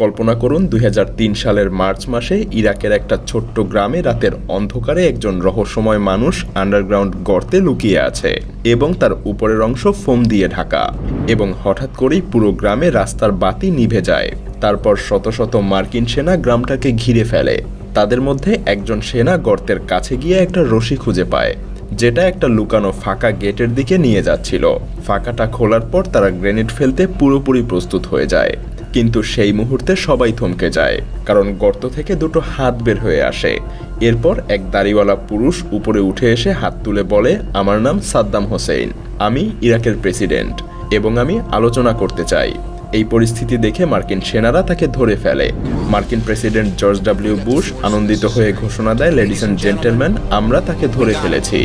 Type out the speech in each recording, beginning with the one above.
কল্পনা করুন ২০০৩ সালের মার্চ মাসে ইরাকের একটা ছোট্ট গ্রামে রাতের অন্ধকারে একজন রহস্যময় মানুষ আন্ডারগ্রাউন্ড গর্তে লুকিয়ে আছে এবং তার উপরের অংশ ফোম দিয়ে ঢাকা, এবং হঠাৎ করেই পুরো গ্রামে রাস্তার বাতি নিভে যায়। তারপর শত শত মার্কিন সেনা গ্রামটাকে ঘিরে ফেলে। তাদের মধ্যে একজন সেনা গর্তের কাছে গিয়ে একটা রশি খুঁজে পায়, যেটা একটা লুকানো ফাঁকা গেটের দিকে নিয়ে যাচ্ছিল। ফাঁকাটা খোলার পর তারা গ্রেনেড ফেলতে পুরোপুরি প্রস্তুত হয়ে যায়, কিন্তু সেই মুহূর্তে সবাই থমকে যায়, কারণ গর্ত থেকে দুটো হাত বের হয়ে আসে। এরপর এক দাড়িওয়ালা পুরুষ উপরে উঠে এসে হাত তুলে বলে, আমার নাম সাদ্দাম হোসেন, আমি ইরাকের প্রেসিডেন্ট এবং আমি আলোচনা করতে চাই। এই পরিস্থিতি দেখে মার্কিন সেনারা তাকে ধরে ফেলে। মার্কিন প্রেসিডেন্ট জর্জ ডব্লিউ বুশ আনন্দিত হয়ে ঘোষণা দেয়, লেডিস অ্যান্ড জেন্টলম্যান, আমরা তাকে ধরে ফেলেছি।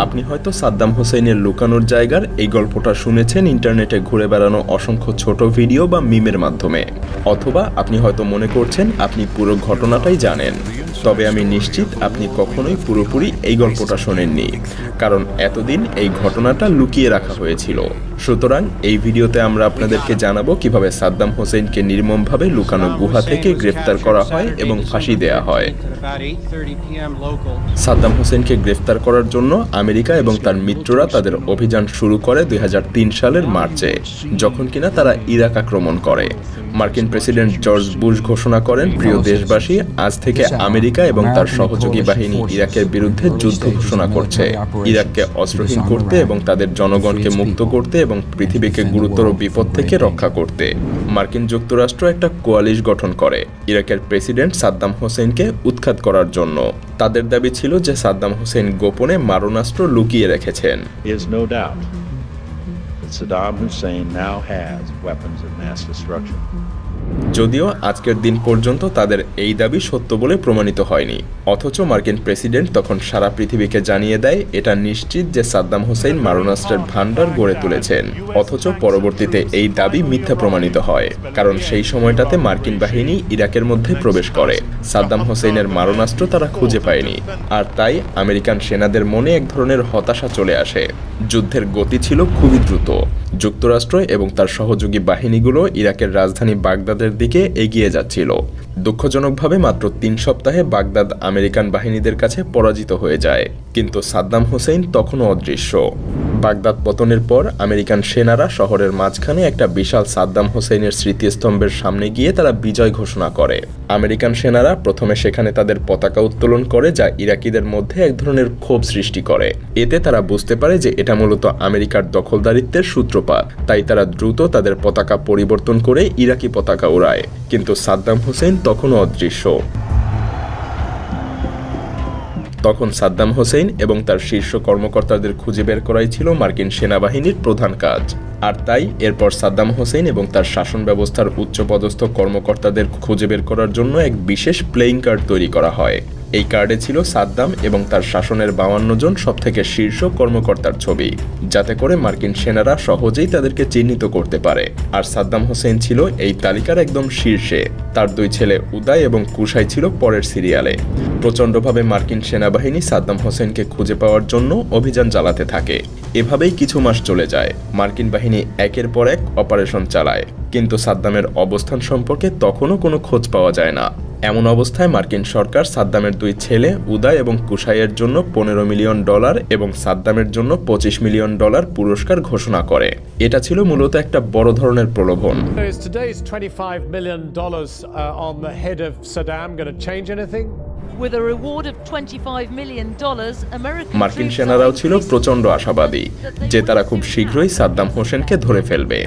আপনি হয়তো সাদ্দাম হোসেনের লুকানোর জায়গার এই গল্পটা শুনেছেন ইন্টারনেটে ঘুরে বেড়ানো অসংখ্য ছোট ভিডিও বা মিমের মাধ্যমে, অথবা আপনি হয়তো মনে করছেন আপনি পুরো ঘটনাটাই জানেন। তবে আমি নিশ্চিত আপনি কখনোই পুরোপুরি এই গল্পটা শোনেননি, কারণ এতদিন এই ঘটনাটা লুকিয়ে রাখা হয়েছিল। সুতরাং এই ভিডিওতে আমরা আপনাদেরকে জানাবো কিভাবে সাদ্দাম হোসেনকে নির্মমভাবে লুকানো গুহা থেকে গ্রেফতার করা হয় এবং ফাঁসি দেয়া হয়। সাদ্দাম হোসেনকে গ্রেফতার করার জন্য আমেরিকা এবং তার মিত্ররা তাদের অভিযান শুরু করে ২০০৩ সালের মার্চে, যখন কিনা তারা ইরাক আক্রমণ করে। মার্কিন প্রেসিডেন্ট জর্জ বুশ ঘোষণা করেন, প্রিয় দেশবাসী, আজ থেকে আমেরিকা এবং তার সহযোগী বাহিনী ইরাকের বিরুদ্ধে যুদ্ধ ঘোষণা করছে, ইরাককে অস্ত্রহীন করতে এবং তাদের জনগণকে মুক্ত করতে এবং পৃথিবীকে গুরুতর বিপদ থেকে রক্ষা করতে। মার্কিন যুক্তরাষ্ট্র একটা কোয়ালিশ গঠন করে ইরাকের প্রেসিডেন্ট সাদ্দাম হোসেনকে উৎখাত করার জন্য। তাদের দাবি ছিল যে সাদ্দাম হোসেন গোপনে মারণাস্ত্র লুকিয়ে রেখেছেন। Saddam Hussein now has weapons of mass destruction. যদিও আজকের দিন পর্যন্ত তাদের এই দাবি সত্য বলে প্রমাণিত হয়নি, অথচ মার্কিন প্রেসিডেন্ট তখন সারা পৃথিবীকে জানিয়ে দেয় এটা নিশ্চিত যে সাদ্দাম হোসেন মারণাস্ত্রের ভান্ডার গড়ে তুলেছেন। অথচ পরবর্তীতে এই দাবি মিথ্যা প্রমাণিত হয়, কারণ সেই সময়টাতে মার্কিন বাহিনী ইরাকের মধ্যে প্রবেশ করে। সাদ্দাম হোসেনের মারণাস্ত্র তারা খুঁজে পায়নি, আর তাই আমেরিকান সেনাদের মনে এক ধরনের হতাশা চলে আসে। যুদ্ধের গতি ছিল খুবই দ্রুত। যুক্তরাষ্ট্র এবং তার সহযোগী বাহিনীগুলো ইরাকের রাজধানী বাগদাদের দিকে এগিয়ে যাচ্ছিল। দুঃখজনকভাবে মাত্র ৩ সপ্তাহে বাগদাদ আমেরিকান বাহিনীদের কাছে পরাজিত হয়ে যায়, কিন্তু সাদ্দাম হোসেন তখনও অদৃশ্য। বাগদাদ পতনের পর আমেরিকান সেনারা শহরের মাঝখানে একটা বিশাল সাদ্দাম হোসেনের স্মৃতিস্তম্ভের সামনে গিয়ে তারা বিজয় ঘোষণা করে। আমেরিকান সেনারা প্রথমে সেখানে তাদের পতাকা উত্তোলন করে, যা ইরাকিদের মধ্যে এক ধরনের ক্ষোভ সৃষ্টি করে। এতে তারা বুঝতে পারে যে এটা মূলত আমেরিকার দখলদারিত্বের সূত্রপাত, তাই তারা দ্রুত তাদের পতাকা পরিবর্তন করে ইরাকি পতাকা উড়ায়। কিন্তু সাদ্দাম হোসেন তখনও অদৃশ্য। তখন সাদ্দাম হোসেন এবং তার শীর্ষ কর্মকর্তাদের খুঁজে বের করাই ছিল মার্কিন সেনাবাহিনীর প্রধান কাজ। আর তাই এরপর সাদ্দাম হোসেন এবং তার শাসন ব্যবস্থার উচ্চপদস্থ কর্মকর্তাদের খুঁজে বের করার জন্য এক বিশেষ প্লেইং কার্ড তৈরি করা হয়। এই কার্ডে ছিল সাদ্দাম এবং তার শাসনের 52 জন সবথেকে শীর্ষ কর্মকর্তার ছবি, যাতে করে মার্কিন সেনারা সহজেই তাদেরকে চিহ্নিত করতে পারে। আর সাদ্দাম হোসেন ছিল এই তালিকার একদম শীর্ষে। তার 2 ছেলে উদয় এবং কুশাই ছিল পরের সিরিয়ালে। প্রচণ্ডভাবে মার্কিন সেনাবাহিনী সাদ্দাম হোসেনকে খুঁজে পাওয়ার জন্য অভিযান চালাতে থাকে। এভাবেই কিছু মাস চলে যায়। মার্কিন বাহিনী একের পর এক অপারেশন চালায়, কিন্তু সাদ্দামের অবস্থান সম্পর্কে তখনও কোনো খোঁজ পাওয়া যায় না। এমন অবস্থায় মার্কিন সরকার সাদ্দামের 2 ছেলে উদয় এবং কুশাইয়ের জন্য $15 মিলিয়ন এবং সাদ্দামের জন্য $25 মিলিয়ন পুরস্কার ঘোষণা করে। এটা ছিল মূলত একটা বড় ধরনের প্রলোভন। মার্কিন সেনারাও ছিল প্রচণ্ড আশাবাদী যে তারা খুব শীঘ্রই সাদ্দাম হোসেনকে ধরে ফেলবে।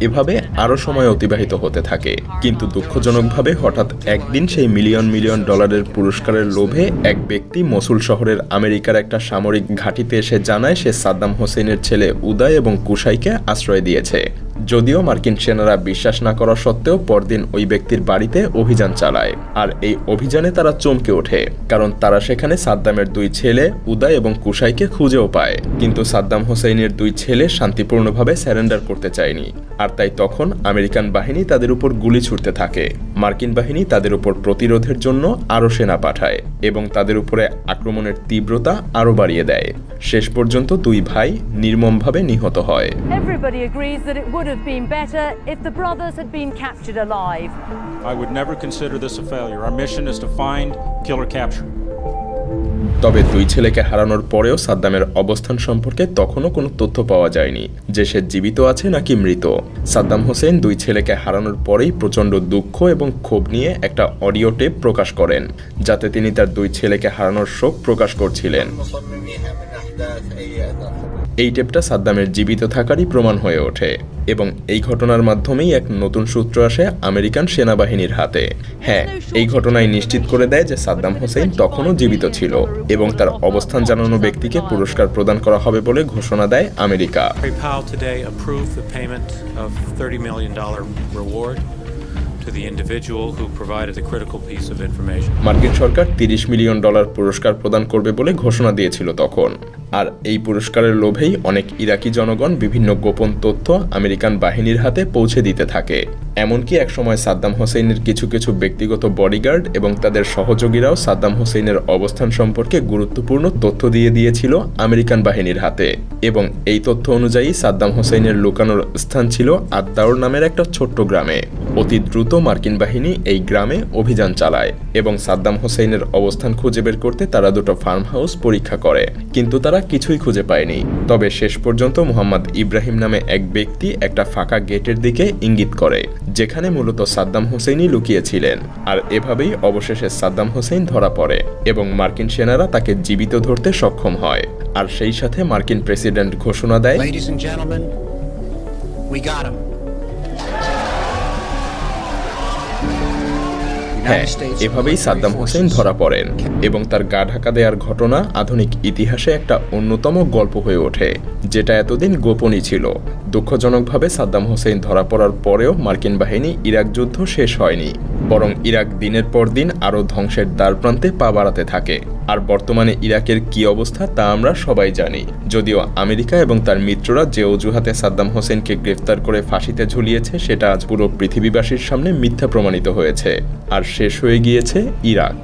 এভাবে আরও সময় অতিবাহিত হতে থাকে, কিন্তু দুঃখজনকভাবে হঠাৎ একদিন সেই $মিলিয়ন পুরস্কারের লোভে এক ব্যক্তি মসুল শহরের আমেরিকার একটা সামরিক ঘাঁটিতে এসে জানায় সে সাদ্দাম হোসেনের ছেলে উদয় এবং কুশাইকে আশ্রয় দিয়েছে। যদিও মার্কিন সেনারা বিশ্বাস না করা সত্ত্বেও পরদিন ওই ব্যক্তির বাড়িতে অভিযান চালায়। আর এই অভিযানে তারা চমকে ওঠে, কারণ তারা সেখানে সাদ্দামের 2 ছেলে উদয় এবং কুশাইকে খুঁজেও পায়। কিন্তু সাদ্দাম হোসেনের 2 ছেলে শান্তিপূর্ণভাবে স্যারেন্ডার করতে চায়নি, আর তাই তখন আমেরিকান বাহিনী তাদের উপর গুলি ছুড়তে থাকে। মার্কিন বাহিনী তাদের উপর প্রতিরোধের জন্য আরও সেনা পাঠায় এবং তাদের উপরে আক্রমণের তীব্রতা আরও বাড়িয়ে দেয়। শেষ পর্যন্ত 2 ভাই নির্মমভাবে নিহত হয়। have been better if the brothers had been captured alive. I would never consider this a failure. Our mission is to find, kill, or capture. তবে দুই ছেলেকে হারানোর পরেও সাদ্দামের অবস্থান সম্পর্কে তখনও কোনো তথ্য পাওয়া যায়নি যে সে জীবিত আছে নাকি মৃত। সাদ্দাম হোসেন দুই ছেলেকে হারানোর পরেই প্রচণ্ড দুঃখ এবং ক্ষোভ নিয়ে একটা অডিও টেপ প্রকাশ করেন, যাতে তিনি তার দুই ছেলেকে হারানোর শোক প্রকাশ করছিলেন। এই টেপটা সাদ্দামের জীবিত থাকারই প্রমাণ হয়ে ওঠে এবং এই ঘটনার মাধ্যমেই এক নতুন সূত্র আসে আমেরিকান সেনাবাহিনীর হাতে। হ্যাঁ, এই ঘটনায় নিশ্চিত করে দেয় যে সাদ্দাম হোসেন তখনও জীবিত ছিল এবং তার অবস্থান জানানো ব্যক্তিকে পুরস্কার প্রদান করা হবে বলে ঘোষণা দেয় আমেরিকা। মার্কিন সরকার $30 মিলিয়ন পুরস্কার প্রদান করবে বলে ঘোষণা দিয়েছিল তখন। আর এই পুরস্কারের লোভেই অনেক ইরাকি জনগণ বিভিন্ন গোপন তথ্য আমেরিকান বাহিনীর হাতে পৌঁছে দিতে থাকে। এমনকি একসময় সাদ্দাম হোসেনের কিছু কিছু ব্যক্তিগত বডিগার্ড এবং তাদের সহযোগীরাও সাদ্দাম হোসেনের অবস্থান সম্পর্কে গুরুত্বপূর্ণ তথ্য দিয়ে দিয়েছিল আমেরিকান বাহিনীর হাতে। এবং এই তথ্য অনুযায়ী সাদ্দাম হোসেনের লুকানোর স্থান ছিল আদ-দাওর নামের একটা ছোট্ট গ্রামে। অতি দ্রুত মার্কিন বাহিনী এই গ্রামে অভিযান চালায় এবং সাদ্দাম হোসেনের অবস্থান খুঁজে বের করতে তারা দুটো ফার্ম হাউস পরীক্ষা করে, কিন্তু তারা কিছুই খুঁজে পায়নি। তবে শেষ পর্যন্ত মোহাম্মদ ইব্রাহিম নামে এক ব্যক্তি একটা ফাঁকা গেটের দিকে ইঙ্গিত করে, যেখানে মূলত সাদ্দাম হোসেনই লুকিয়েছিলেন। আর এভাবেই অবশেষে সাদ্দাম হোসেন ধরা পড়ে এবং মার্কিন সেনারা তাকে জীবিত ধরতে সক্ষম হয়। আর সেই সাথে মার্কিন প্রেসিডেন্ট ঘোষণা দেয়, হ্যাঁ, এভাবেই সাদ্দাম হোসেন ধরা পড়েন এবং তার গা ঢাকা দেওয়ার ঘটনা আধুনিক ইতিহাসে একটা অন্যতম গল্প হয়ে ওঠে, যেটা এতদিন গোপনই ছিল। দুঃখজনকভাবে সাদ্দাম হোসেন ধরা পড়ার পরেও মার্কিন বাহিনী ইরাক যুদ্ধ শেষ হয়নি, বরং ইরাক দিনের পর দিন আরও ধ্বংসের দ্বারপ্রান্তে পা বাড়াতে থাকে। আর বর্তমানে ইরাকের কি অবস্থা তা আমরা সবাই জানি। যদিও আমেরিকা এবং তার মিত্ররা যে অজুহাতে সাদ্দাম হোসেনকে গ্রেফতার করে ফাঁসিতে ঝুলিয়েছে সেটা আজ পুরো পৃথিবীবাসীর সামনে মিথ্যা প্রমাণিত হয়েছে, আর শেষ হয়ে গিয়েছে ইরাক।